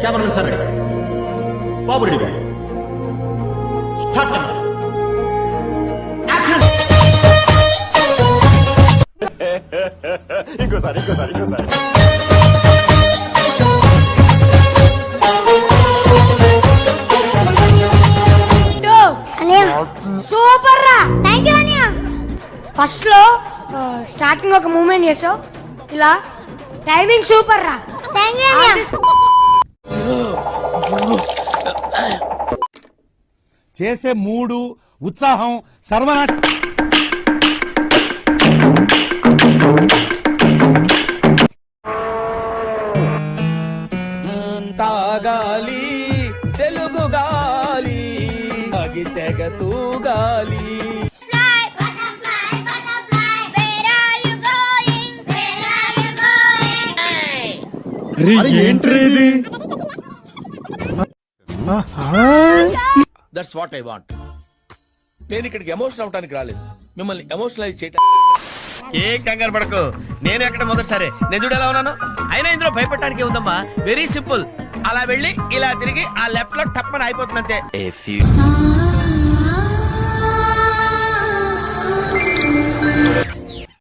Cameramen sir బాబు ready start ఇంకోసారి super రా. Thank you అనియా. ఫస్ట్ లో స్టార్టింగ్ ఒక మూమెంట్ చేసావు, ఇలా టైమింగ్ సూపర్ రా. థాంక్యూ అనియా. చేసే మూడు ఉత్సాహం సర్వనాశ తాగాలి తెలుగు గాలి అగితెగ తూగాలి. That's what I want. నేను ఇక్కడికి ఎమోషనల్ అవడానికి రాలేదు, మిమ్మల్ని ఎమోషనలైజ్ చేయడానికి. ఏం కంగారు పడకు, నేను ఎక్కడ మొదటిసారి నేను చూడు ఎలా ఉన్నాను. అయినా ఇందులో భయపడటానికి ఉందమ్మా, వెరీ సింపుల్. అలా వెళ్ళి ఇలా తిరిగి ఆ లెఫ్ట్ లో టప్పని అయిపోతుంది అంతే.